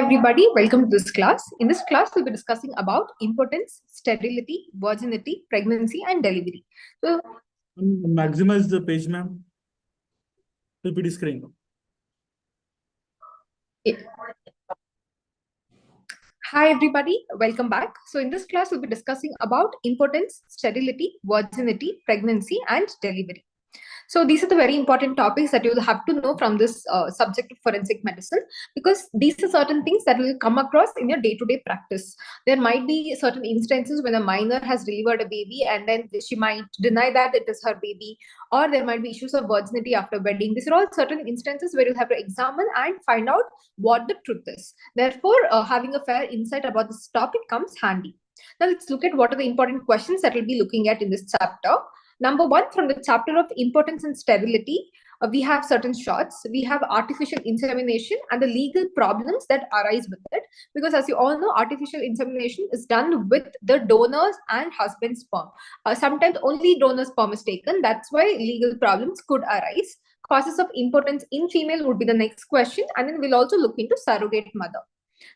everybody, welcome to this class. In this class, we'll be discussing about impotence, sterility, virginity, pregnancy, and delivery. So, Maximize the page, ma'am. PPT screen. hi everybody, welcome back. So, in this class, we'll be discussing about impotence, sterility, virginity, pregnancy, and delivery. So these are the very important topics that you will have to know from this subject of forensic medicine, because these are certain things that will come across in your day-to-day practice. There might be certain instances when a minor has delivered a baby and then she might deny that it is her baby, or there might be issues of virginity after wedding. These are all certain instances where you'll have to examine and find out what the truth is. Therefore, having a fair insight about this topic comes handy. Now let's look at what are the important questions that we'll be looking at in this chapter. Number one, from the chapter of impotence and sterility, we have certain shots. We have artificial insemination and the legal problems that arise with it. Because as you all know, artificial insemination is done with the donor's and husband's sperm. Sometimes only donor's sperm is taken. That's why legal problems could arise. Causes of impotence in female would be the next question. And then we'll also look into surrogate mother.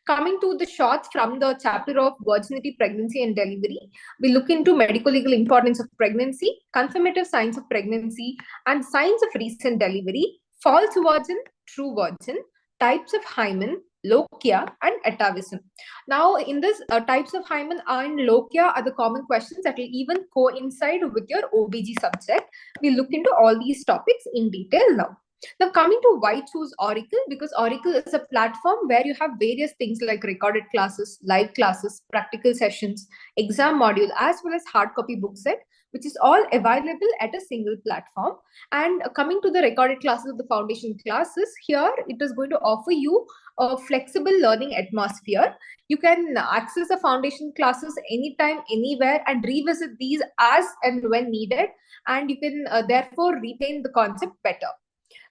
Coming to the shots from the chapter of virginity, pregnancy, and delivery, we look into medical legal importance of pregnancy, confirmative signs of pregnancy, and signs of recent delivery, false virgin, true virgin, types of hymen, lochia, and atavism. Now, in this, types of hymen and lochia are the common questions that will even coincide with your OBG subject. We'll look into all these topics in detail now. Now, coming to why choose Auricle, because Auricle is a platform where you have various things like recorded classes, live classes, practical sessions, exam module, as well as hard copy book set, which is all available at a single platform. And coming to the recorded classes of the foundation classes, here it is going to offer you a flexible learning atmosphere. You can access the foundation classes anytime, anywhere, and revisit these as and when needed. And you can therefore retain the concept better.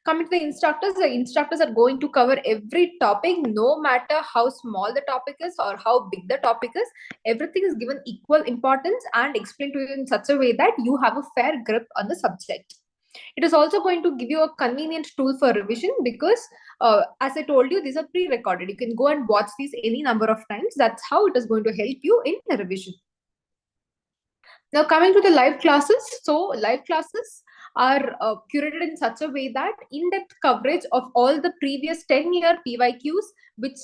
Coming to the instructors are going to cover every topic, no matter how small the topic is or how big the topic is. Everything is given equal importance and explained to you in such a way that you have a fair grip on the subject. It is also going to give you a convenient tool for revision because, as I told you, these are pre-recorded. You can go and watch these any number of times. That's how it is going to help you in the revision. Now, coming to the live classes. So, live classes are curated in such a way that in-depth coverage of all the previous 10-year PYQs, which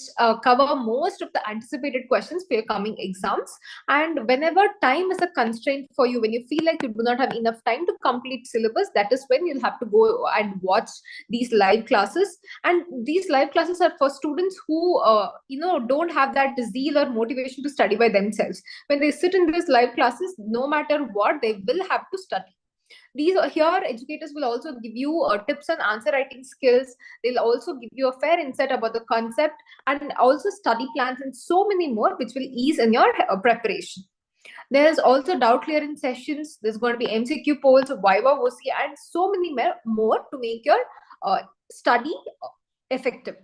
cover most of the anticipated questions for your coming exams. And whenever time is a constraint for you, when you feel like you do not have enough time to complete syllabus, that is when you'll have to go and watch these live classes. And these live classes are for students who, don't have that zeal or motivation to study by themselves. When they sit in these live classes, no matter what, they will have to study. These here, educators will also give you tips on answer writing skills. They'll also give you a fair insight about the concept and also study plans and so many more, which will ease in your preparation. There's also doubt clearing sessions. There's going to be MCQ polls, Viva, OC, and so many more to make your study effective.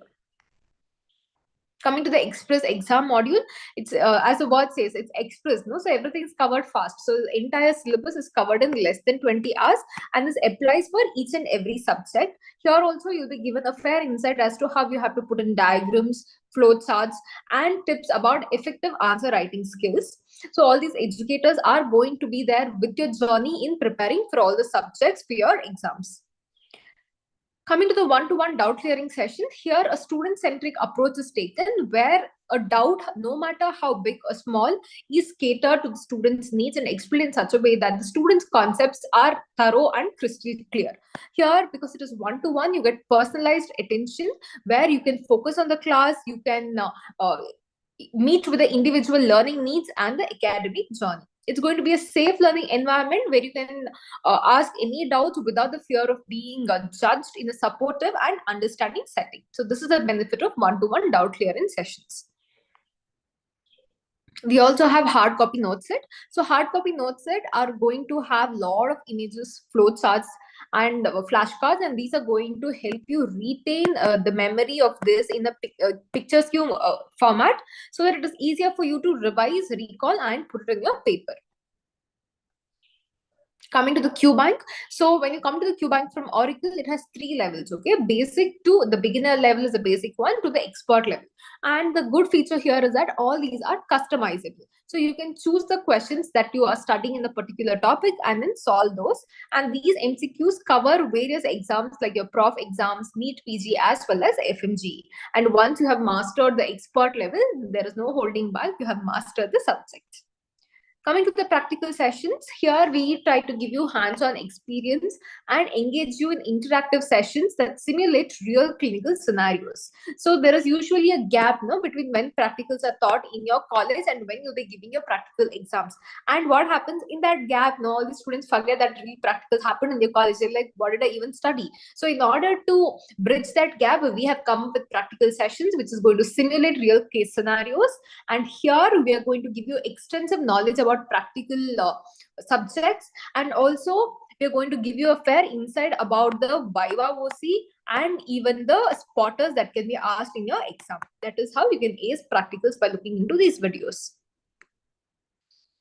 Coming to the express exam module, it's as the word says, it's express, no? So everything is covered fast. So the entire syllabus is covered in less than 20 hours, and this applies for each and every subject. Here also you'll be given a fair insight as to how you have to put in diagrams, flow charts, and tips about effective answer writing skills. So all these educators are going to be there with your journey in preparing for all the subjects for your exams. Coming to the one-to-one doubt clearing session, here a student-centric approach is taken where a doubt, no matter how big or small, is catered to the student's needs and explained in such a way that the student's concepts are thorough and crystal clear. Here, because it is one-to-one, you get personalized attention where you can focus on the class, you can meet with the individual learning needs and the academic journey. It's going to be a safe learning environment where you can ask any doubts without the fear of being judged in a supportive and understanding setting. So this is the benefit of one-to-one doubt clearing sessions. We also have hard copy note set. So hard copy note set are going to have a lot of images, flow charts, and flashcards, and these are going to help you retain the memory of this in a picture scheme format, so that it is easier for you to revise, recall, and put it in your paper. Coming to the Q bank, so when you come to the Q bank from Auricle, it has 3 levels. Okay, basic to the beginner level is the basic one to the expert level. And the good feature here is that all these are customizable. So you can choose the questions that you are studying in the particular topic and then solve those. And these MCQs cover various exams like your prof exams, NEET PG, as well as FMG. And once you have mastered the expert level, there is no holding back. You have mastered the subject. Coming to the practical sessions, here we try to give you hands-on experience and engage you in interactive sessions that simulate real clinical scenarios. So there is usually a gap between when practicals are taught in your college and when you'll be giving your practical exams. And what happens in that gap, all the students forget that real practicals happen in their college. They're like, what did I even study? So in order to bridge that gap, we have come up with practical sessions, which is going to simulate real case scenarios. And here we are going to give you extensive knowledge about practical subjects, and also we're going to give you a fair insight about the Viva OC and even the spotters that can be asked in your exam. That is how you can ace practicals by looking into these videos.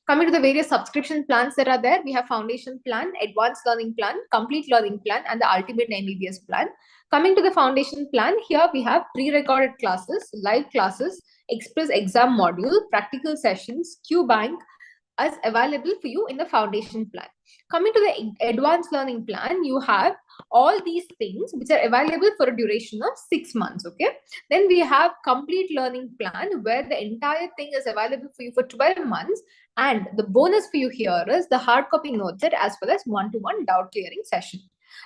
Coming to the various subscription plans that are there, we have foundation plan, advanced learning plan, complete learning plan, and the ultimate MBBS plan. Coming to the foundation plan, here we have pre-recorded classes, live classes, express exam module, practical sessions, Q bank, as available for you in the foundation plan. Coming to the advanced learning plan, you have all these things which are available for a duration of 6 months. Okay, then we have complete learning plan where the entire thing is available for you for 12 months, and the bonus for you here is the hard copy notes set as well as one-to-one doubt clearing session.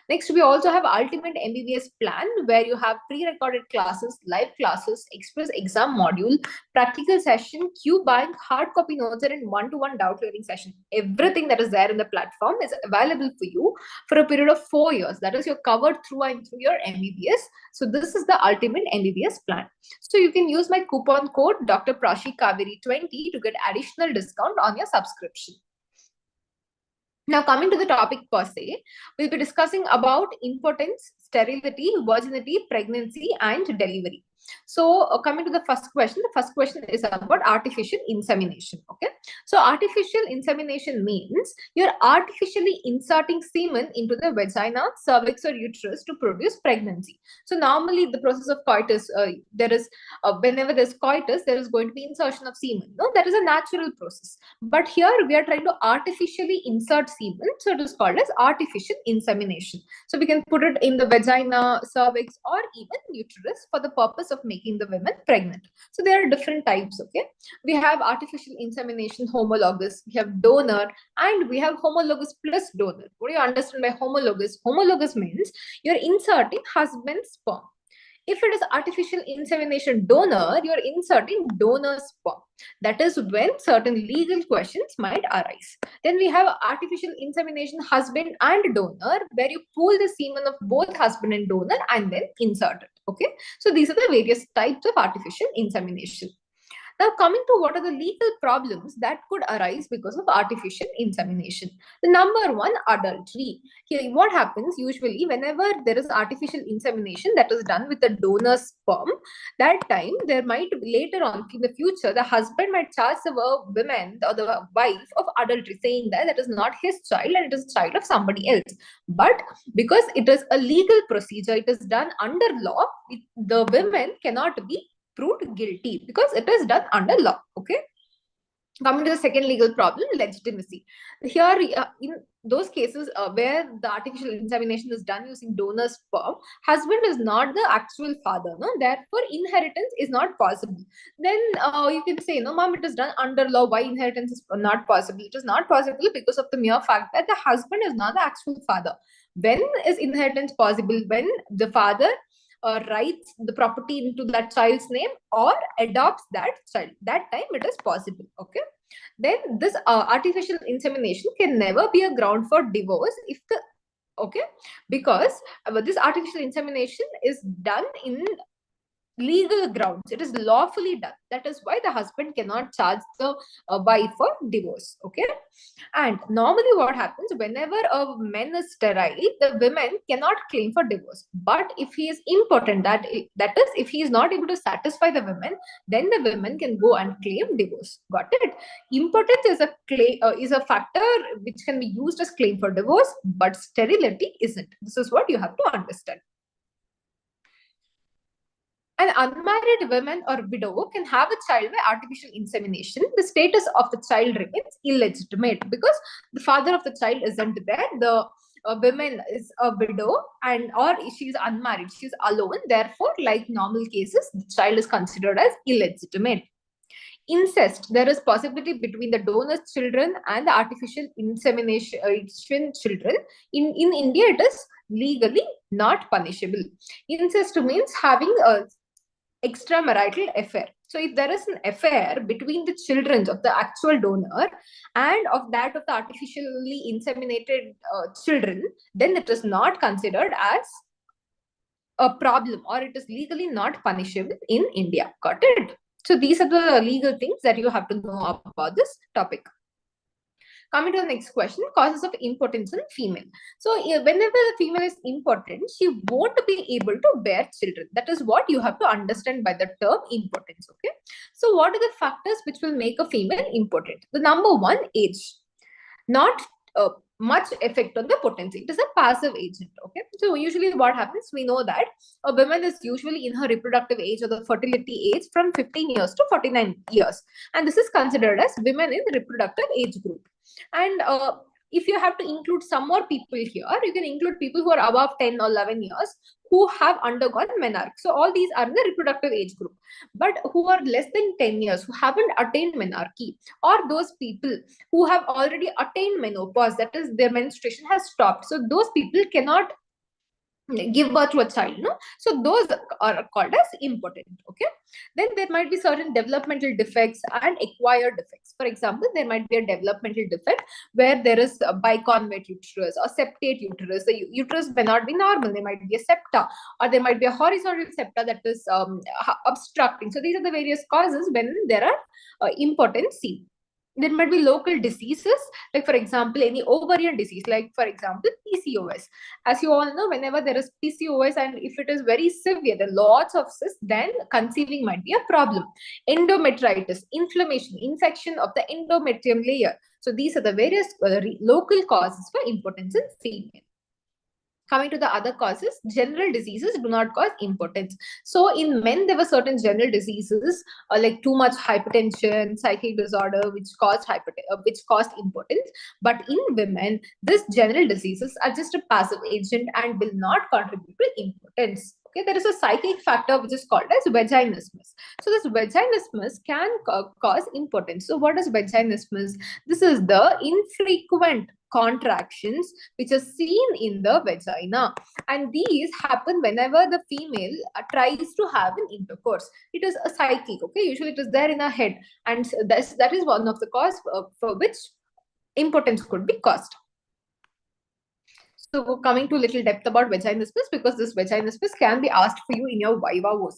Next, we also have ultimate MBBS plan where you have pre-recorded classes, live classes, express exam module, practical session, Q bank, hard copy notes, and one-to-one doubt clearing session. Everything that is there in the platform is available for you for a period of 4 years. That is, you're covered through and through your MBBS. So this is the ultimate MBBS plan. So you can use my coupon code Dr Prashi Kaveri 20 to get additional discount on your subscription. Now, coming to the topic per se, we'll be discussing about impotence, sterility, virginity, pregnancy, and delivery. So, coming to the first question is about artificial insemination. Okay, so artificial insemination means you're artificially inserting semen into the vagina, cervix, or uterus to produce pregnancy. So, normally the process of coitus, whenever there's coitus, there is going to be insertion of semen. No, that is a natural process. But here we are trying to artificially insert semen, so it is called as artificial insemination. So we can put it in the vagina, cervix, or even uterus for the purpose of making the women pregnant. So there are different types. Okay, we have artificial insemination homologous, we have donor, and we have homologous plus donor. What do you understand by homologous? Homologous means you're inserting husband's sperm. If it is artificial insemination donor, you're inserting donor's sperm. That is when certain legal questions might arise. Then we have artificial insemination husband and donor, where you pool the semen of both husband and donor and then insert it. Okay, so these are the various types of artificial insemination. Now, coming to what are the legal problems that could arise because of artificial insemination. The number one, adultery. Here, what happens usually whenever there is artificial insemination that is done with the donor's sperm, that time there might later on in the future, the husband might charge the woman or the wife of adultery, saying that that is not his child and it is a child of somebody else. But because it is a legal procedure, it is done under law, the women cannot be proved guilty because it is done under law. Okay, coming to the second legal problem, legitimacy. Here, in those cases where the artificial insemination is done using donor's sperm, husband is not the actual father, no, therefore inheritance is not possible. Then you can say, no mom, it is done under law, why inheritance is not possible? It is not possible because of the mere fact that the husband is not the actual father. When is inheritance possible? When the father writes the property into that child's name or adopts that child. That time it is possible. Okay, then this artificial insemination can never be a ground for divorce if the because this artificial insemination is done in legal grounds. It is lawfully done. That is why the husband cannot charge the wife for divorce. Okay. And normally what happens, whenever a man is sterile, the women cannot claim for divorce. But if he is impotent, that is, if he is not able to satisfy the women, then the women can go and claim divorce. Got it? Impotence is a factor which can be used as claim for divorce, but sterility isn't. This is what you have to understand. An unmarried woman or widow can have a child by artificial insemination. The status of the child remains illegitimate because the father of the child isn't there. The woman is a widow or she is unmarried. She is alone. Therefore, like normal cases, the child is considered as illegitimate. Incest, there is possibility between the donor's children and the artificial insemination children. In India, it is legally not punishable. Incest means having a extramarital affair. So if there is an affair between the children of the actual donor and of that of the artificially inseminated children, then it is not considered as a problem, or it is legally not punishable in India. Got it? So these are the legal things that you have to know about this topic. Coming to the next question, causes of impotence in female. So whenever the female is impotent, she won't be able to bear children. That is what you have to understand by the term impotence. Okay. So what are the factors which will make a female impotent? The number one, age. Not much effect on the potency. It is a passive agent. Okay. So usually what happens, we know that a woman is usually in her reproductive age or the fertility age from 15 years to 49 years. And this is considered as women in the reproductive age group. And if you have to include some more people here, you can include people who are above 10 or 11 years who have undergone menarche. So all these are in the reproductive age group. But who are less than 10 years, who haven't attained menarche, or those people who have already attained menopause, that is, their menstruation has stopped. So those people cannot give birth to a child, no? So those are called as impotent. Okay. Then there might be certain developmental defects and acquired defects. For example, there might be a developmental defect where there is a biconvate uterus or septate uterus. The uterus may not be normal. There might be a septa, or there might be a horizontal septa that is obstructing. So these are the various causes when there are impotency. There might be local diseases, like for example, any ovarian disease, like for example, PCOS. As you all know, whenever there is PCOS and if it is very severe, the lots of cysts, then conceiving might be a problem. Endometritis, inflammation, infection of the endometrium layer. So these are the various local causes for impotence in female. Coming to the other causes, general diseases do not cause impotence. So in men, there were certain general diseases like too much hypertension, psychic disorder, which caused impotence. But in women, these general diseases are just a passive agent and will not contribute to impotence. Okay, there is a psychic factor which is called as vaginismus. So this vaginismus can cause impotence. So what is vaginismus? This is the infrequent contractions which are seen in the vagina, and these happen whenever the female tries to have an intercourse. It is a cyclic. Okay, usually it is there in her head, and that is one of the cause for which impotence could be caused. So coming to little depth about vaginismus, because this vaginismus can be asked for you in your Viva OC.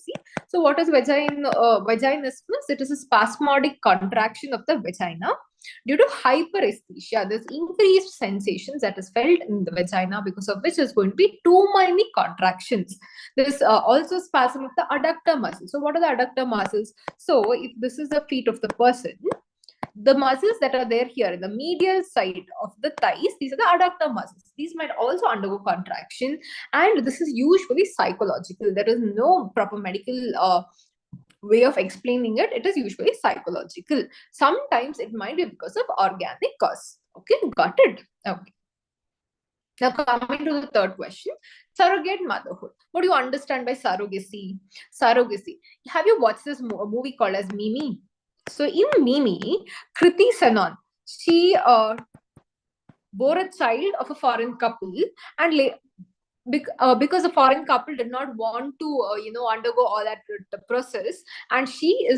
So what is vaginismus? It is a spasmodic contraction of the vagina due to hyperesthesia. There's increased sensations that is felt in the vagina, because of which is going to be too many contractions. There's also spasm of the adductor muscles. So what are the adductor muscles? So if this is the feet of the person, the muscles that are there here in the medial side of the thighs, these are the adductor muscles. These might also undergo contraction, and this is usually psychological. There is no proper medical way of explaining it. It is usually psychological. Sometimes it might be because of organic cause. Okay, got it? Okay. Now coming to the third question, surrogate motherhood. What do you understand by surrogacy? Surrogacy. Have you watched this movie called as Mimi? So in Mimi, Kriti Sanon, she bore a child of a foreign couple, and because the foreign couple did not want to undergo all that process, and she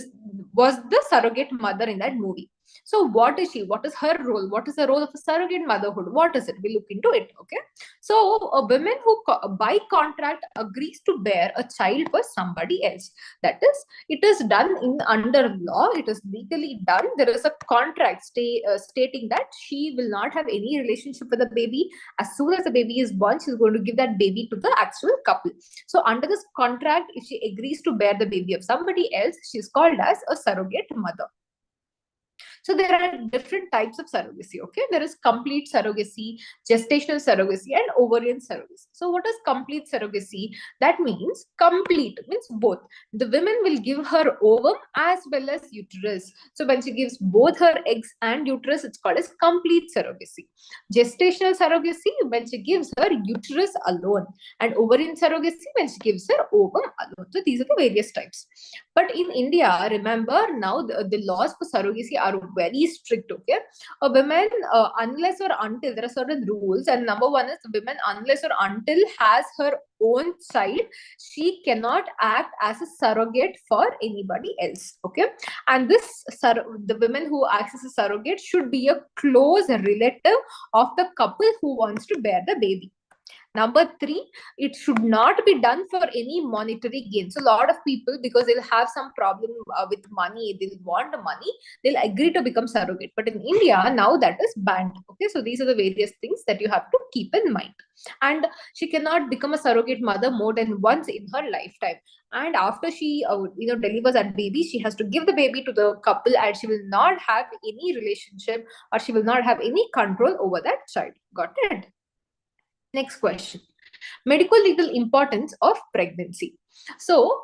was the surrogate mother in that movie. So what is she? What is her role? What is the role of a surrogate motherhood? What is it? We look into it. Okay. So a woman who by contract agrees to bear a child for somebody else. That is, it is done in under law. It is legally done. There is a contract stating that she will not have any relationship with the baby. As soon as the baby is born, she's going to give that baby to the actual couple. So under this contract, if she agrees to bear the baby of somebody else, she's called as a surrogate mother. So there are different types of surrogacy. Okay, there is complete surrogacy, gestational surrogacy, and ovarian surrogacy. So what is complete surrogacy? That means complete means both. The women will give her ovum as well as uterus. So when she gives both her eggs and uterus, it's called as complete surrogacy. Gestational surrogacy when she gives her uterus alone, and ovarian surrogacy when she gives her ovum alone. So these are the various types. But in India, remember now the laws for surrogacy are very strict. Okay, a woman unless or until there are certain rules, and number one is the women unless or until has her own child, she cannot act as a surrogate for anybody else. Okay, and the women who acts as a surrogate should be a close relative of the couple who wants to bear the baby. Number three, it should not be done for any monetary gain. So a lot of people, because they'll have some problem with money, they'll want money, they'll agree to become surrogate. But in India, now that is banned. Okay, so these are the various things that you have to keep in mind. And she cannot become a surrogate mother more than once in her lifetime. And after she, delivers that baby, she has to give the baby to the couple, and she will not have any relationship, or she will not have any control over that child. Got it? Next question. Medical legal importance of pregnancy. So,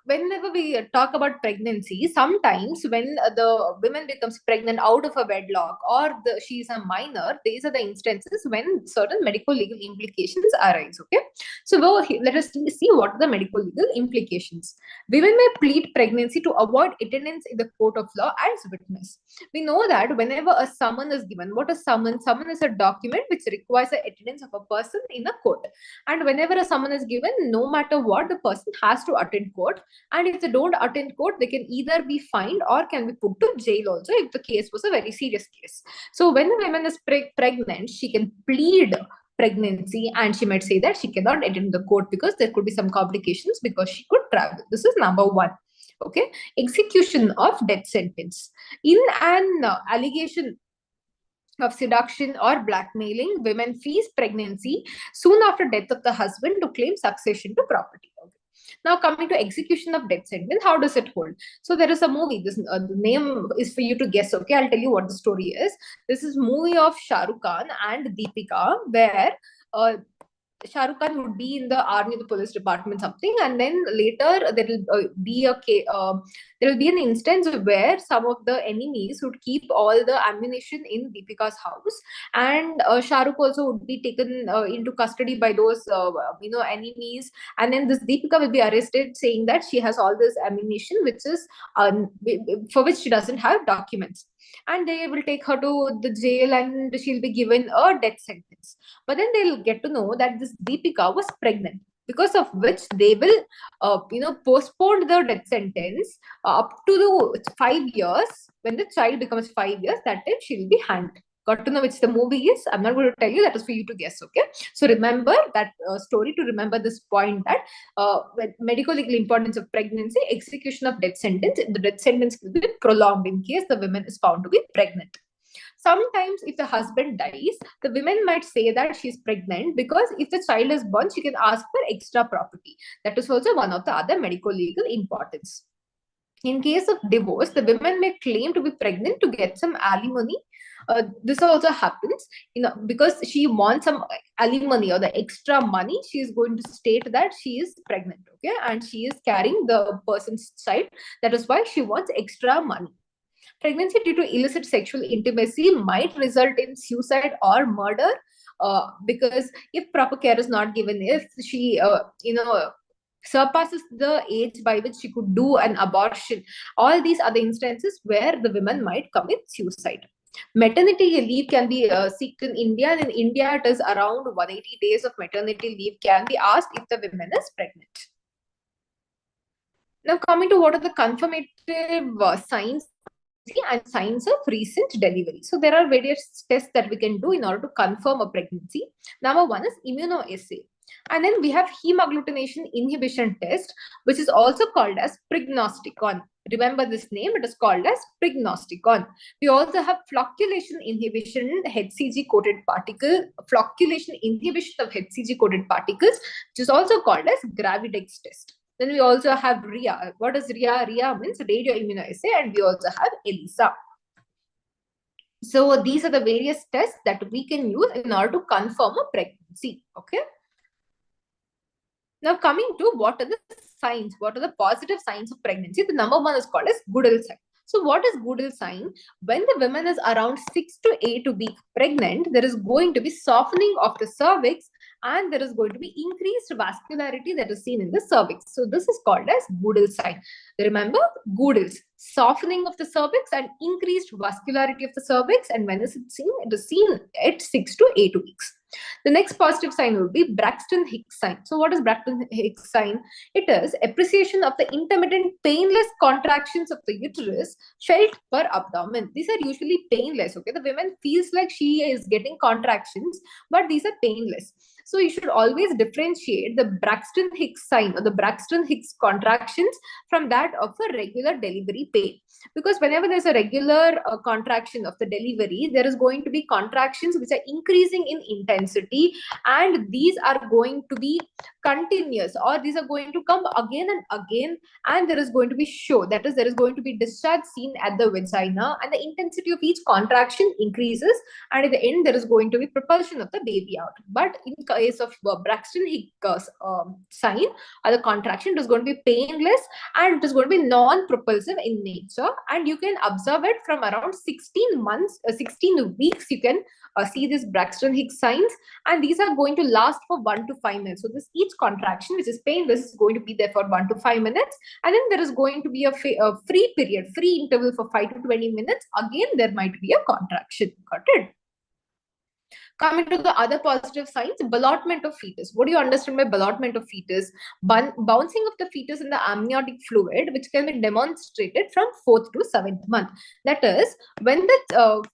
whenever we talk about pregnancy, sometimes when the woman becomes pregnant out of a wedlock, or she is a minor, these are the instances when certain medical legal implications arise. Okay, so let us see what are the medical legal implications. Women may plead pregnancy to avoid attendance in the court of law as witness. We know that whenever a summon is given, what is summon? Summon is a document which requires the attendance of a person in a court. And whenever a summon is given, no matter what, the person has to attend court. And if they don't attend court, they can either be fined or can be put to jail also if the case was a very serious case. So when the woman is pregnant, she can plead pregnancy, and she might say that she cannot attend the court because there could be some complications because she could travel. This is number one. Okay, execution of death sentence. In an allegation of seduction or blackmailing, women freeze pregnancy soon after death of the husband to claim succession to property. Okay. Now coming to execution of death sentence, how does it hold? So there is a movie. This the name is for you to guess. Okay, I'll tell you what the story is. This is movie of Shah Rukh Khan and Deepika, where Shah Rukh Khan would be in the army, the police department, something, and then later there will be there will be an instance where some of the enemies would keep all the ammunition in Deepika's house, and Shah Rukh also would be taken into custody by those enemies, and then this Deepika will be arrested, saying that she has all this ammunition, which is for which she doesn't have documents, and they will take her to the jail, and she'll be given a death sentence. But then they'll get to know that this Deepika was pregnant, because of which they will, postpone the death sentence up to the 5 years. When the child becomes 5 years, that time she'll be hanged. Got to know which the movie is? I'm not going to tell you. That is for you to guess. Okay. So remember that story to remember this point, that medical legal importance of pregnancy, execution of death sentence. The death sentence will be prolonged in case the woman is found to be pregnant. Sometimes if the husband dies, the women might say that she's pregnant because if the child is born, she can ask for extra property. That is also one of the other medical legal importance. In case of divorce, the women may claim to be pregnant to get some alimony. This also happens, because she wants some alimony or the extra money. She is going to state that she is pregnant, okay, and she is carrying the person's child. That is why she wants extra money. Pregnancy due to illicit sexual intimacy might result in suicide or murder, because if proper care is not given, if she, surpasses the age by which she could do an abortion, all these are the instances where the women might commit suicide. Maternity leave can be sought in India. In India, it is around 180 days of maternity leave can be asked if the woman is pregnant. Now, coming to what are the confirmative signs and signs of recent delivery. So there are various tests that we can do in order to confirm a pregnancy. Number one is immunoassay. And then we have hemagglutination inhibition test, which is also called as prognosticon. Remember this name, it is called as prognosticon. We also have flocculation inhibition, HCG-coated particle, flocculation inhibition of HCG-coated particles, which is also called as Gravidex test. Then we also have RIA. What is RIA? RIA means radio immunoassay, and we also have ELISA. So these are the various tests that we can use in order to confirm a pregnancy. Okay. Now coming to what are the signs, what are the positive signs of pregnancy? The number one is called as Goodell sign. So what is Goodell sign? When the woman is around 6 to 8 weeks pregnant, there is going to be softening of the cervix and there is going to be increased vascularity that is seen in the cervix. So this is called as Goodell sign. Remember, Goodell's softening of the cervix and increased vascularity of the cervix. And when is it seen? It is seen at 6 to 8 weeks. The next positive sign will be Braxton-Hicks sign. So what is Braxton-Hicks sign? It is appreciation of the intermittent painless contractions of the uterus felt per abdomen. These are usually painless. Okay, the woman feels like she is getting contractions, but these are painless. So you should always differentiate the Braxton-Hicks sign or the Braxton-Hicks contractions from that of a regular delivery pain. Because whenever there's a regular contraction of the delivery, there is going to be contractions which are increasing in intensity, and these are going to be continuous, or these are going to come again and again, and there is going to be show, that is, there is going to be discharge seen at the vagina, and the intensity of each contraction increases, and at the end there is going to be propulsion of the baby out. But in case of Braxton-Hicks sign or the contraction, it is going to be painless and it is going to be non-propulsive in nature, and you can observe it from around 16 weeks. You can see this Braxton-Hicks signs, and these are going to last for 1 to 5 minutes. So this each contraction, which is painless, is going to be there for 1 to 5 minutes, and then there is going to be a free period, free interval for 5 to 20 minutes. Again, there might be a contraction. Got it? Coming to the other positive signs, ballotment of fetus. What do you understand by ballotment of fetus? Bouncing of the fetus in the amniotic fluid, which can be demonstrated from 4th to 7th month. That is, when the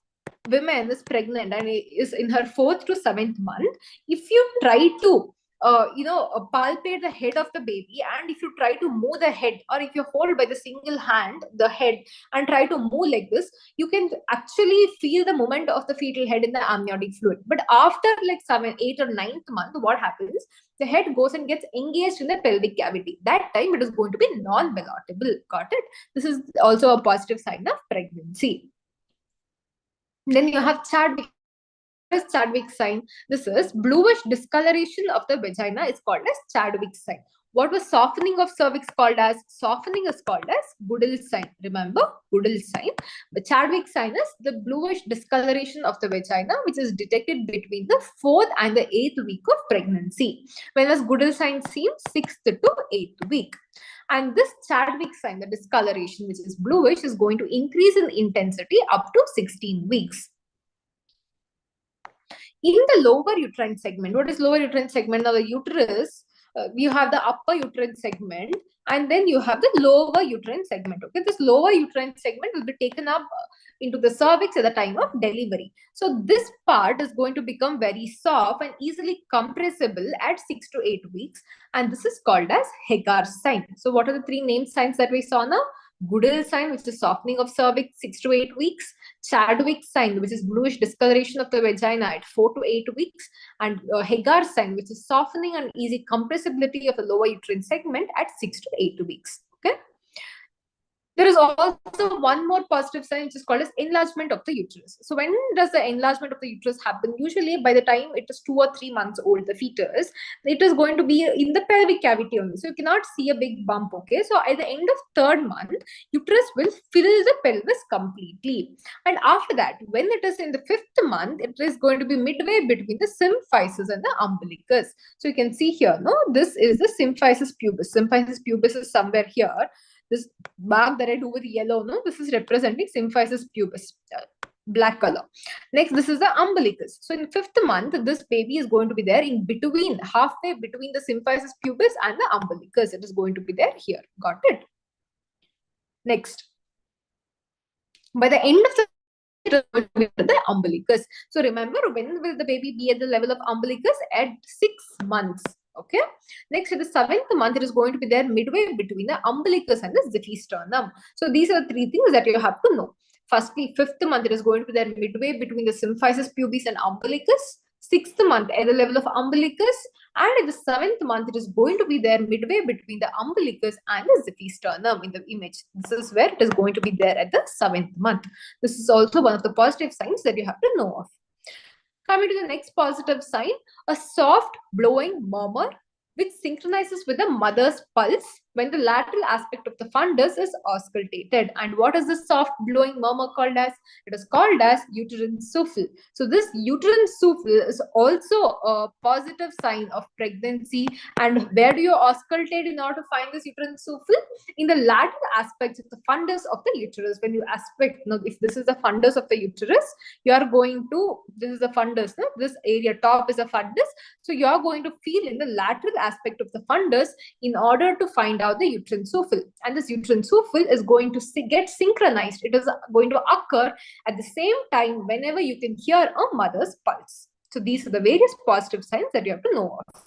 woman is pregnant and is in her 4th to 7th month, if you try to palpate the head of the baby, and if you try to move the head, or if you hold by the single hand the head and try to move like this, you can actually feel the movement of the fetal head in the amniotic fluid. But after like 7th, 8th or 9th month, what happens? The head goes and gets engaged in the pelvic cavity. That time it is going to be non-ballotable. Got it? This is also a positive sign of pregnancy. Then you have Chadwick. What is Chadwick's sign? This is bluish discoloration of the vagina is called as Chadwick's sign. What was softening of cervix called as? Softening is called as Goodell's sign. Remember, Goodell's sign. The Chadwick's sign is the bluish discoloration of the vagina, which is detected between the 4th and the 8th week of pregnancy. When was Goodell's sign seen? 6th to 8th week. And this Chadwick sign, the discoloration, which is bluish, is going to increase in intensity up to 16 weeks. In the lower uterine segment, what is lower uterine segment? Now the uterus, you have the upper uterine segment, and then you have the lower uterine segment. Okay, this lower uterine segment will be taken up into the cervix at the time of delivery. So this part is going to become very soft and easily compressible at 6 to 8 weeks, and this is called as Hagar's sign. So what are the 3 named signs that we saw now? Goodell's sign, which is softening of cervix 6 to 8 weeks, Chadwick's sign, which is bluish discoloration of the vagina at 4 to 8 weeks, and Hagar's sign, which is softening and easy compressibility of the lower uterine segment at 6 to 8 weeks. Okay. There is also one more positive sign, which is called as enlargement of the uterus. So when does the enlargement of the uterus happen? Usually by the time it is 2 or 3 months old, the fetus, it is going to be in the pelvic cavity only. So you cannot see a big bump. Okay. So at the end of 3rd month, uterus will fill the pelvis completely. And after that, when it is in the 5th month, it is going to be midway between the symphysis and the umbilicus. So you can see here, no, this is the symphysis pubis. Symphysis pubis is somewhere here. This mark that I do with yellow, no, this is representing symphysis pubis, black color. Next, this is the umbilicus. So in 5th month, this baby is going to be there in between, halfway between the symphysis pubis and the umbilicus. It is going to be there here. Got it? Next. By the end of the it is going to be the umbilicus. So remember, when will the baby be at the level of umbilicus? At 6 months. Okay. Next, at the 7th month, it is going to be there midway between the umbilicus and the xiphisternum. So these are the 3 things that you have to know. Firstly, 5th month, it is going to be there midway between the symphysis pubis and umbilicus. 6th month at the level of umbilicus, and at the 7th month, it is going to be there midway between the umbilicus and the xiphisternum in the image. This is where it is going to be there at the 7th month. This is also one of the positive signs that you have to know of. Coming to the next positive sign, a soft blowing murmur which synchronizes with the mother's pulse when the lateral aspect of the fundus is auscultated. And what is the soft blowing murmur called as? It is called as uterine souffle. So this uterine souffle is also a positive sign of pregnancy. And where do you auscultate in order to find this uterine souffle? In the lateral aspects of the fundus of the uterus. When you aspect, now if this is the fundus of the uterus, you are going to, this is the fundus, no? This area top is a fundus. So you are going to feel in the lateral aspect of the fundus in order to find out the uterine souffle. And this uterine souffle is going to get synchronized. It is going to occur at the same time whenever you can hear a mother's pulse. So these are the various positive signs that you have to know of.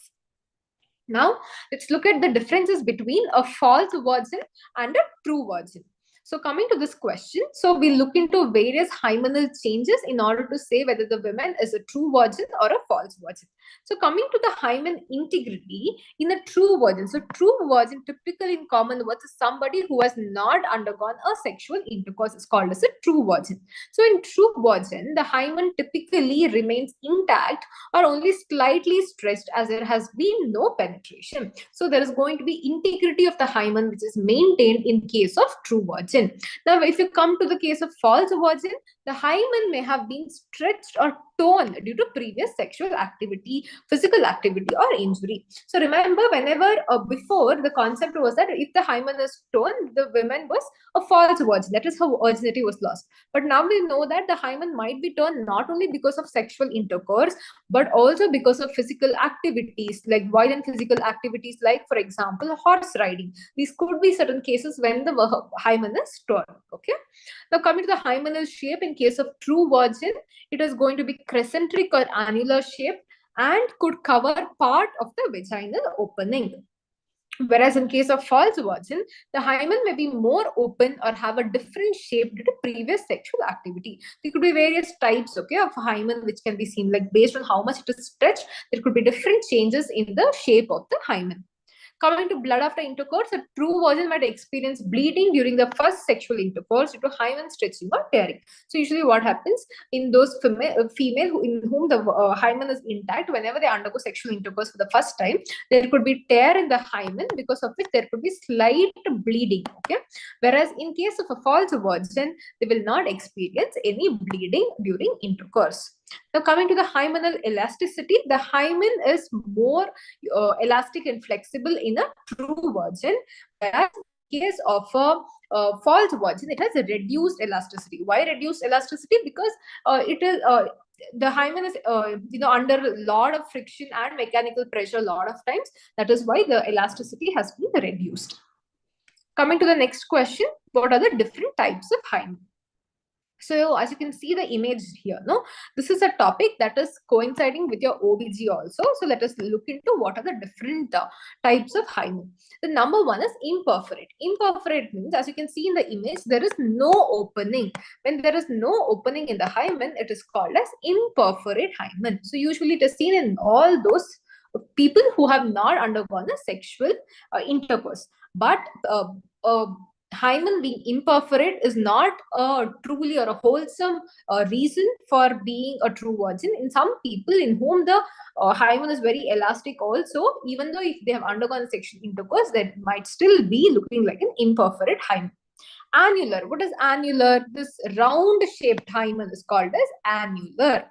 Now, let's look at the differences between a false virgin and a true virgin. So coming to this question, so we look into various hymenal changes in order to say whether the woman is a true virgin or a false virgin. So coming to the hymen integrity in a true virgin. So true virgin, typically in common words, is somebody who has not undergone a sexual intercourse is called as a true virgin. So in true virgin, the hymen typically remains intact or only slightly stretched as there has been no penetration. So there is going to be integrity of the hymen which is maintained in case of true virgin. Now, if you come to the case of false virgin, the hymen may have been stretched or torn due to previous sexual activity, physical activity, or injury. So remember, whenever before the concept was that if the hymen is torn, the woman was a false virgin. That is how virginity was lost. But now we know that the hymen might be torn not only because of sexual intercourse, but also because of physical activities, like violent physical activities, like, for example, horse riding. These could be certain cases when the hymen is torn. Okay. Now, coming to the hymenal shape, in case of true virgin, it is going to be crescentric or annular shape and could cover part of the vaginal opening. Whereas in case of false virgin, the hymen may be more open or have a different shape due to previous sexual activity. There could be various types, okay, of hymen which can be seen, like based on how much it is stretched, there could be different changes in the shape of the hymen. Coming to blood after intercourse, a true virgin might experience bleeding during the first sexual intercourse due to hymen stretching or tearing. So usually what happens in those female in whom the hymen is intact, whenever they undergo sexual intercourse for the first time, there could be tear in the hymen, because of which there could be slight bleeding. Okay. Whereas in case of a false virgin, they will not experience any bleeding during intercourse. Now, coming to the hymenal elasticity, the hymen is more elastic and flexible in a true virgin, whereas in case of a false virgin, it has a reduced elasticity. Why reduced elasticity? Because it is the hymen is under a lot of friction and mechanical pressure a lot of times. That is why the elasticity has been reduced. Coming to the next question, what are the different types of hymen? So as you can see the image here, no, this is a topic that is coinciding with your OBG also. So let us look into what are the different types of hymen. The number one is imperforate. Imperforate means, as you can see in the image, there is no opening. When there is no opening in the hymen, it is called as imperforate hymen. So usually it is seen in all those people who have not undergone a sexual intercourse. But hymen being imperforate is not a truly or a wholesome reason for being a true virgin. In some people in whom the hymen is very elastic also, even though if they have undergone sexual intercourse, that might still be looking like an imperforate hymen. Annular. What is annular? This round shaped hymen is called as annular.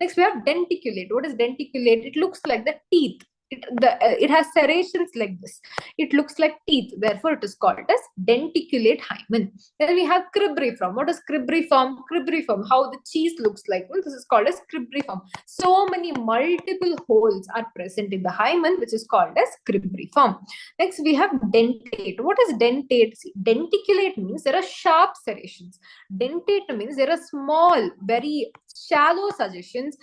Next we have denticulate. What is denticulate? It looks like the teeth. It has serrations like this. It looks like teeth, therefore it is called as denticulate hymen. Then we have cribriform. What is cribriform? Cribriform, how the cheese looks like. This is called as cribriform. So many multiple holes are present in the hymen, which is called as cribriform. Next, we have dentate. What is dentate? See, denticulate means there are sharp serrations. Dentate means there are small, very shallow serrations,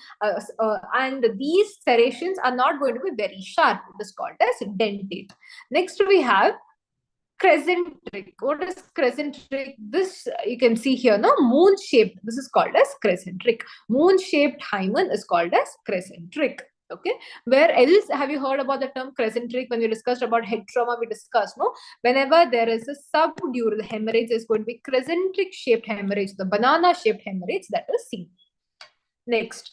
and these serrations are not going to be very sharp. It is called as dentate. Next, we have crescentric. What is crescentric? This you can see here, no, moon shaped. This is called as crescentric. Moon shaped hymen is called as crescentric. Okay, where else have you heard about the term crescentric? When we discussed about head trauma, we discussed, no, whenever there is a subdural hemorrhage, is going to be crescentric shaped hemorrhage, the banana shaped hemorrhage that is seen. Next,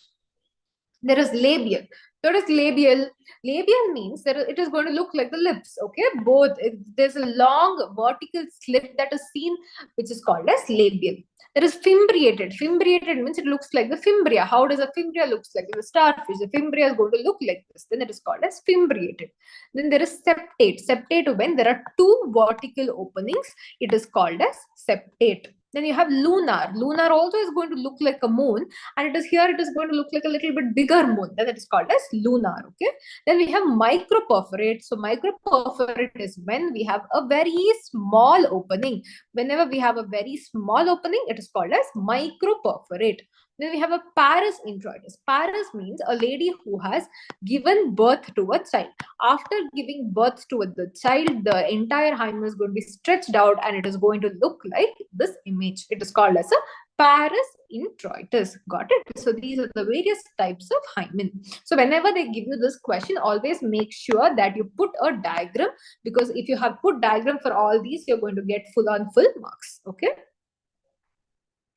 there is labial. What is labial? Labial means that it is going to look like the lips. Okay, both. There's a long vertical slit that is seen, which is called as labial. There is fimbriated. Fimbriated means it looks like the fimbria. How does a fimbria looks like? The starfish. The fimbria is going to look like this. Then it is called as fimbriated. Then there is septate. Septate when there are two vertical openings, it is called as septate. Then you have lunar. Lunar also is going to look like a moon, and it is here, it is going to look like a little bit bigger moon. Then it is called as lunar. Okay. Then we have microperforate. So microperforate is when we have a very small opening. Whenever we have a very small opening, it is called as microperforate. Then we have a parus introitus. Parus means a lady who has given birth to a child. After giving birth to the child, the entire hymen is going to be stretched out and it is going to look like this image. It is called as a parus introitus. Got it? So these are the various types of hymen. So whenever they give you this question, always make sure that you put a diagram, because if you have put diagram for all these, you're going to get full marks. Okay.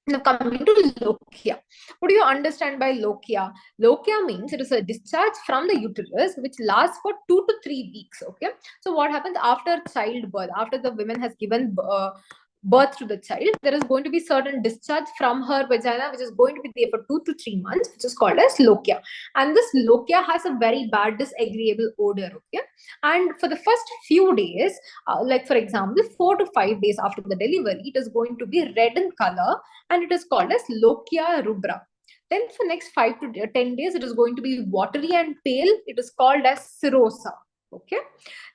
Now coming to lochia. What do you understand by lochia? Lochia means it is a discharge from the uterus which lasts for 2 to 3 weeks. Okay. So what happens after childbirth? After the woman has given birth to the child, there is going to be certain discharge from her vagina which is going to be there for 2 to 3 months, which is called as lochia. And this lochia has a very bad disagreeable odor. Okay. And for the first few days, like for example 4 to 5 days after the delivery, it is going to be red in color and it is called as lochia rubra. Then for next 5 to 10 days, it is going to be watery and pale. It is called as serosa. Okay.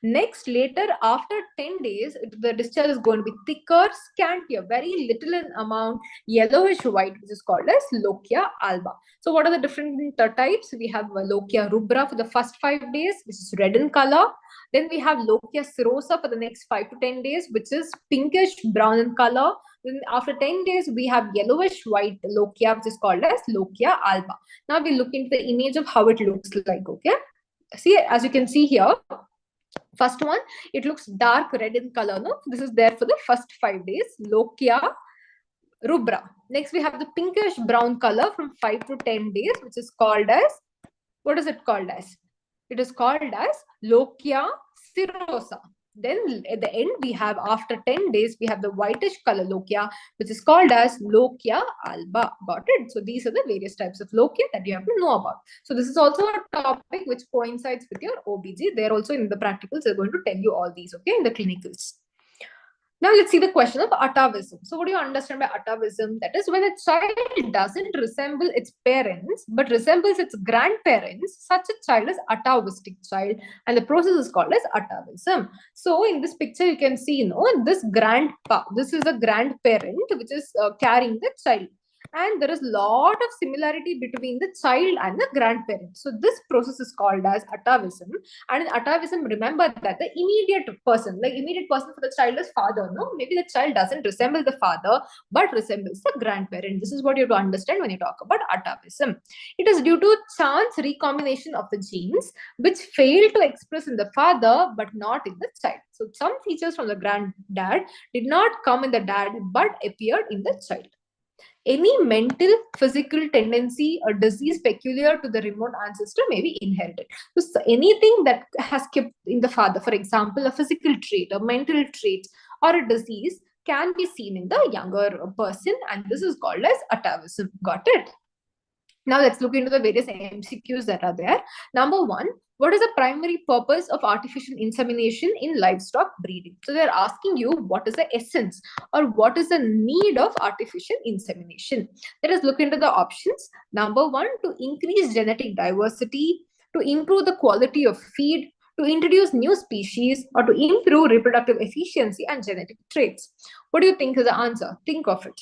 Next, later, after 10 days, the discharge is going to be thicker, scantier, very little in amount, yellowish white, which is called as lochia alba. So what are the different types? We have lochia rubra for the first 5 days, which is red in color. Then we have lochia serosa for the next 5 to 10 days, which is pinkish brown in color. Then after 10 days, we have yellowish white lochia, which is called as lochia alba. Now we look into the image of how it looks like. Okay. See, as you can see here, first one, it looks dark red in color. No, this is there for the first 5 days, lochia rubra. Next, we have the pinkish brown color from 5 to 10 days, which is called as, what is it called as? It is called as lochia serosa. Then at the end, we have after 10 days, we have the whitish color lochia, which is called as lochia alba. Got it? So these are the various types of lochia that you have to know about. So this is also a topic which coincides with your OBG. They're also in the practicals, they're going to tell you all these, okay, in the clinicals. Now let's see the question of atavism. So what do you understand by atavism? That is when a child doesn't resemble its parents, but resembles its grandparents, such a child is atavistic child. And the process is called as atavism. So in this picture, you can see, you know, this grandpa, this is a grandparent which is carrying the child. And there is a lot of similarity between the child and the grandparent. So this process is called as atavism. And in atavism, remember that the immediate person for the child is father. No, maybe the child doesn't resemble the father, but resembles the grandparent. This is what you have to understand when you talk about atavism. It is due to chance recombination of the genes which fail to express in the father, but not in the child. So some features from the granddad did not come in the dad, but appeared in the child. Any mental, physical tendency or disease peculiar to the remote ancestor may be inherited. So anything that has kept in the father, for example, a physical trait, a mental trait, or a disease can be seen in the younger person, and this is called as atavism. Got it? Now let's look into the various MCQs that are there. Number one, what is the primary purpose of artificial insemination in livestock breeding? So they're asking you what is the essence or what is the need of artificial insemination. Let us look into the options. Number one, to increase genetic diversity, to improve the quality of feed, to introduce new species, or to improve reproductive efficiency and genetic traits. What do you think is the answer? Think of it.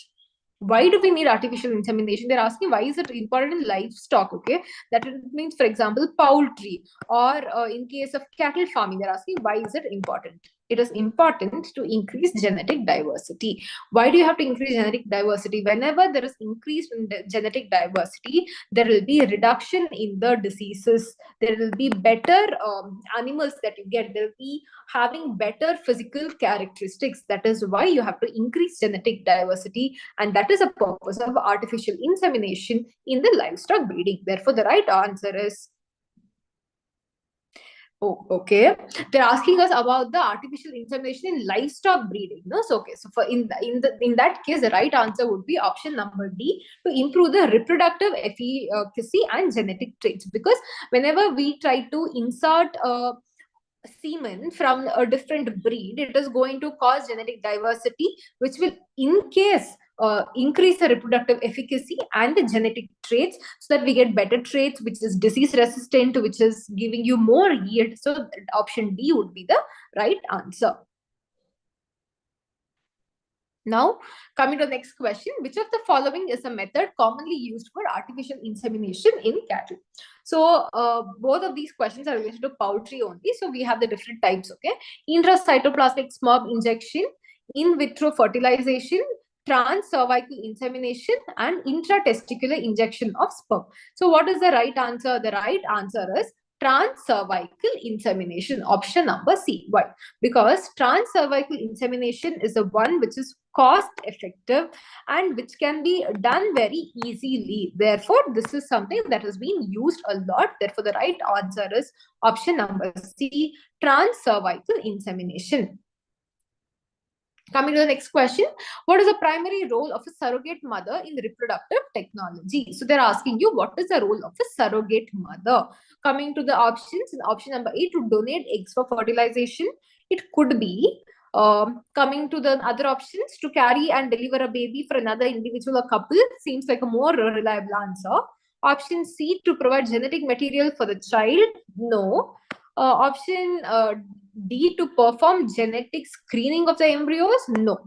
Why do we need artificial insemination? They're asking why is it important in livestock? Okay, that it means, for example, poultry, or in case of cattle farming, they're asking why is it important? It is important to increase genetic diversity. Why do you have to increase genetic diversity? Whenever there is increase in genetic diversity, there will be a reduction in the diseases. There will be better animals that you get. There will be having better physical characteristics. That is why you have to increase genetic diversity, and that is a purpose of artificial insemination in the livestock breeding. Therefore, the right answer is okay. They're asking us about the artificial insemination in livestock breeding. No, so okay. So for in that case, the right answer would be option number D, to improve the reproductive efficacy and genetic traits. Because whenever we try to insert semen from a different breed, it is going to cause genetic diversity, which will in case increase the reproductive efficacy and the genetic traits, so that we get better traits, which is disease resistant, which is giving you more yield. So option D would be the right answer. Now, coming to the next question, which of the following is a method commonly used for artificial insemination in cattle? So, both of these questions are related to poultry only. So, we have the different types, okay? Intracytoplasmic sperm injection, in vitro fertilization, trans-cervical insemination, and intratesticular injection of sperm. So, what is the right answer? The right answer is trans-cervical insemination, option number C. Why? Because trans-cervical insemination is the one which is cost effective and which can be done very easily. Therefore, this is something that has been used a lot. Therefore, the right answer is option number C, trans-cervical insemination. Coming to the next question, what is the primary role of a surrogate mother in reproductive technology? So they're asking you what is the role of a surrogate mother. Coming to the options, option number A, to donate eggs for fertilization. It could be coming to the other options, to carry and deliver a baby for another individual or couple. Seems like a more reliable answer. Option C, to provide genetic material for the child. No. Option D, to perform genetic screening of the embryos? No.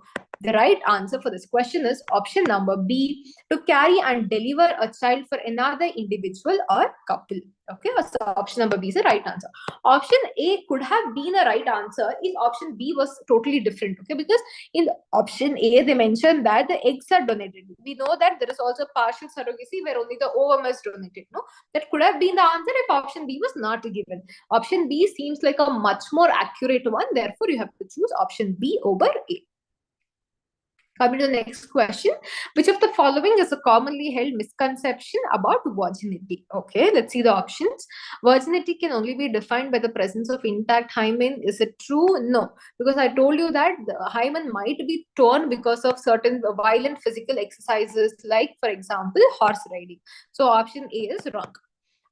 The right answer for this question is option number B, to carry and deliver a child for another individual or couple. Okay, so option number B is the right answer. Option A could have been a right answer if option B was totally different. Okay, because in option A, they mentioned that the eggs are donated. We know that there is also partial surrogacy where only the ovum is donated. No, that could have been the answer if option B was not given. Option B seems like a much more accurate one. Therefore, you have to choose option B over A. Coming to the next question, which of the following is a commonly held misconception about virginity? Okay, let's see the options. Virginity can only be defined by the presence of intact hymen. Is it true? No, because I told you that the hymen might be torn because of certain violent physical exercises, like, for example, horse riding. So option A is wrong.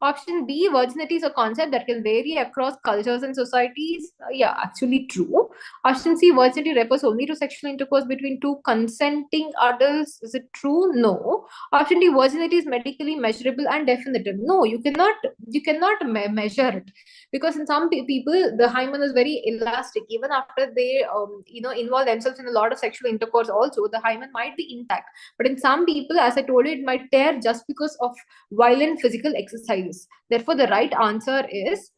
Option B, virginity is a concept that can vary across cultures and societies. Yeah, actually true. Option C, virginity refers only to sexual intercourse between two consenting adults. Is it true? No. Option D, virginity is medically measurable and definitive. No, you cannot measure it, because in some people the hymen is very elastic. Even after they involve themselves in a lot of sexual intercourse, also the hymen might be intact. But in some people, as I told you, it might tear just because of violent physical exercise. Therefore, the right answer is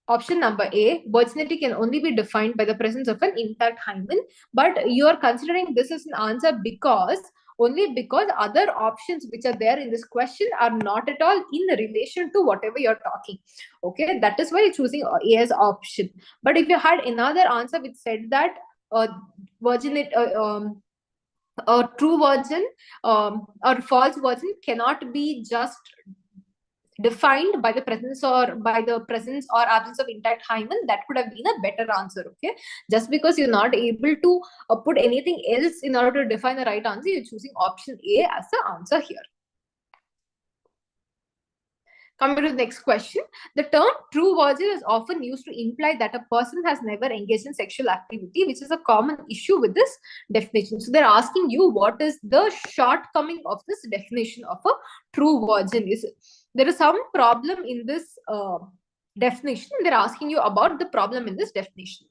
option number A. Virginity can only be defined by the presence of an intact hymen. But you are considering this as an answer because other options which are there in this question are not at all in relation to whatever you're talking. Okay, that is why you're choosing A as option. But if you had another answer which said that virginity, a true virgin or false virgin cannot be just defined by the presence or absence of intact hymen, that could have been a better answer. Okay, just because you're not able to put anything else in order to define the right answer, you're choosing option A as the answer here. Coming to the next question, the term true virgin is often used to imply that a person has never engaged in sexual activity, which is a common issue with this definition. So they're asking you what is the shortcoming of this definition of a true virgin. There is some problem in this definition, and they're asking you about the problem in this definition.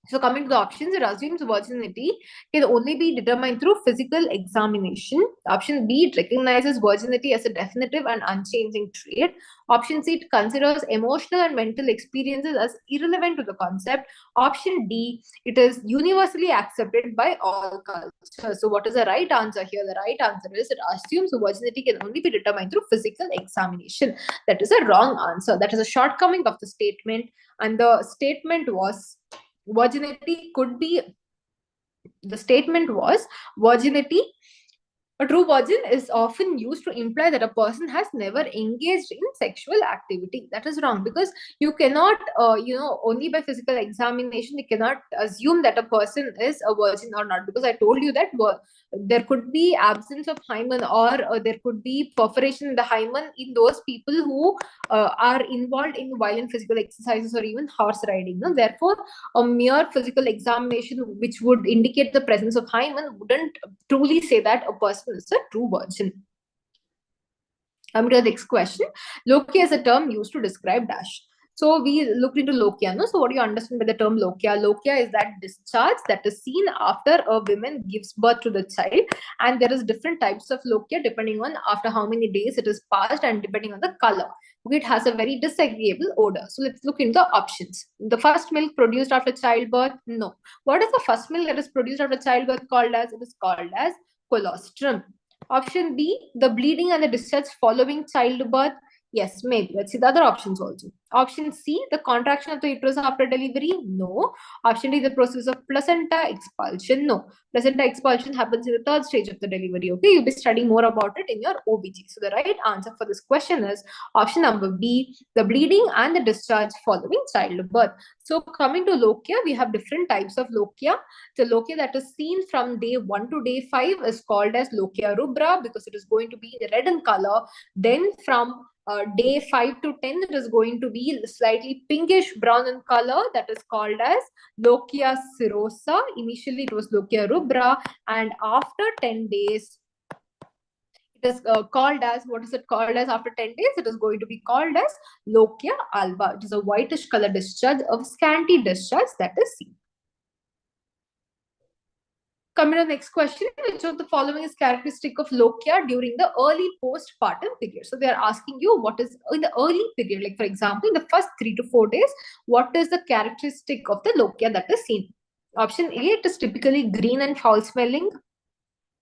So coming to the options, it assumes virginity can only be determined through physical examination. Option B, it recognizes virginity as a definitive and unchanging trait. Option C, it considers emotional and mental experiences as irrelevant to the concept. Option D, it is universally accepted by all cultures. So what is the right answer here? The right answer is it assumes virginity can only be determined through physical examination. That is a wrong answer. That is a shortcoming of the statement. And the statement was virginity could be, the statement was virginity, a true virgin is often used to imply that a person has never engaged in sexual activity. That is wrong, because you cannot, only by physical examination, you cannot assume that a person is a virgin or not. Because I told you that there could be absence of hymen, or there could be perforation in the hymen in those people who are involved in violent physical exercises or even horse riding. No? Therefore, a mere physical examination which would indicate the presence of hymen wouldn't truly say that a person is a true virgin. Coming to the next question, lochia is a term used to describe dash. So we looked into lochia. No? So what do you understand by the term lochia? Lochia is that discharge that is seen after a woman gives birth to the child, and there is different types of lochia depending on after how many days it is passed and depending on the color. It has a very disagreeable odor. So let's look into the options. The first milk produced after childbirth? No. What is the first milk that is produced after childbirth called as? It is called as colostrum. Option B, the bleeding and the discharge following childbirth. Yes, maybe. Let's see the other options also. Option C, the contraction of the uterus after delivery. No. Option D, the process of placenta expulsion. No. Placenta expulsion happens in the third stage of the delivery. Okay, you'll be studying more about it in your OBG. So the right answer for this question is option number B, the bleeding and the discharge following childbirth. So coming to lochia, we have different types of lochia. The lochia that is seen from day 1 to day 5 is called as lochia rubra, because it is going to be red in color. Then from day 5 to 10, it is going to be slightly pinkish brown in color. That is called as lochia cirrhosa. Initially, it was lochia rubra, and after 10 days, it is called as, what is it called as after 10 days? It is going to be called as lochia alba. It is a whitish color discharge of scanty discharge that is seen. Coming to the next question, which of the following is characteristic of lochia during the early postpartum period? So they are asking you what is in the early period, like for example, in the first 3 to 4 days, what is the characteristic of the lochia that is seen? Option A, it is typically green and foul smelling.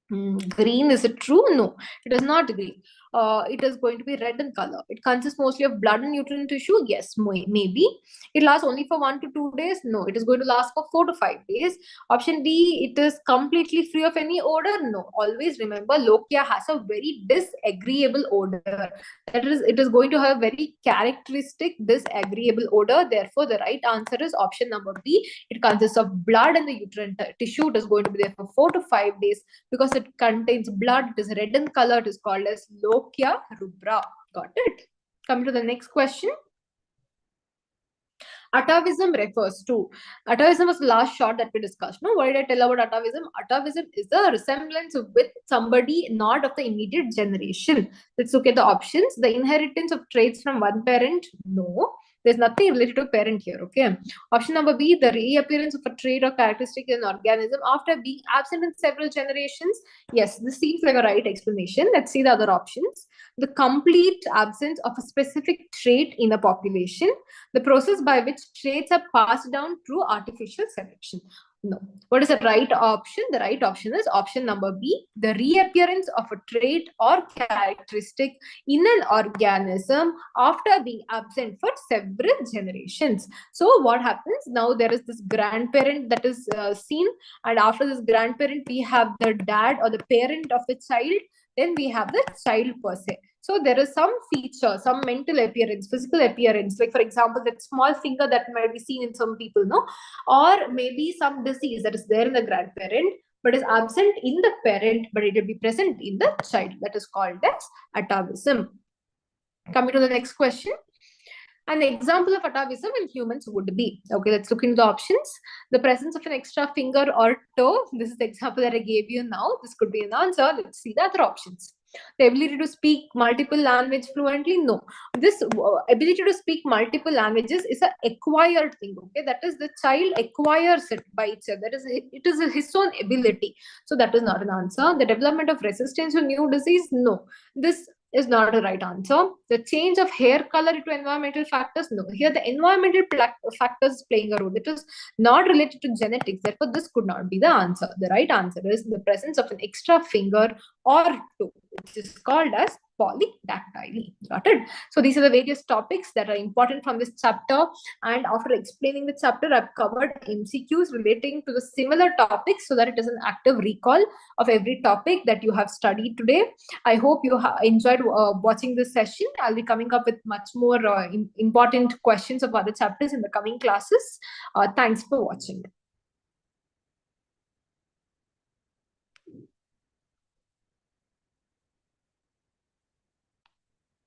Green, is it true? No, it is not green. It is going to be red in color. It consists mostly of blood and uterine tissue. Yes, maybe. It lasts only for 1 to 2 days. No, it is going to last for 4 to 5 days. Option D, it is completely free of any odor. No, always remember lochia has a very disagreeable odor. That is, it is going to have very characteristic disagreeable odor. Therefore, the right answer is option number B. It consists of blood and the uterine tissue. It is going to be there for 4 to 5 days because it contains blood. It is red in color. It is called as lochia rubra. Got it? Coming to the next question. Atavism refers to, atavism was the last shot that we discussed. No, what did I tell about atavism? Atavism is the resemblance with somebody not of the immediate generation. Let's look at the options. The inheritance of traits from one parent. No. There's nothing related to parent here, okay? Option number B, the reappearance of a trait or characteristic in an organism after being absent in several generations. Yes, this seems like a right explanation. Let's see the other options. The complete absence of a specific trait in a population. The process by which traits are passed down through artificial selection. No. What is the right option? The right option is option number B, the reappearance of a trait or characteristic in an organism after being absent for several generations. So what happens now? There is this grandparent that is seen, and after this grandparent, we have the dad or the parent of the child. Then we have the child per se. So there is some feature, some mental appearance, physical appearance, like for example, that small finger that might be seen in some people, no? Or maybe some disease that is there in the grandparent, but is absent in the parent, but it will be present in the child. That is called as atavism. Coming to the next question. An example of atavism in humans would be, okay, let's look into the options. The presence of an extra finger or toe. This is the example that I gave you now. This could be an answer. Let's see the other options. The ability to speak multiple languages fluently. No, this ability to speak multiple languages is an acquired thing. Okay, that is the child acquires it by itself. That is, it is his own ability. So that is not an answer. The development of resistance to new disease. No, this is not the right answer. The change of hair color to environmental factors. No, here the environmental factors is playing a role. It is not related to genetics. Therefore, this could not be the answer. The right answer is the presence of an extra finger or toe, which is called as polydactyly. Got it? So these are the various topics that are important from this chapter. And after explaining the chapter, I've covered MCQs relating to the similar topics so that it is an active recall of every topic that you have studied today. I hope you enjoyed watching this session. I'll be coming up with much more important questions of other chapters in the coming classes. Thanks for watching.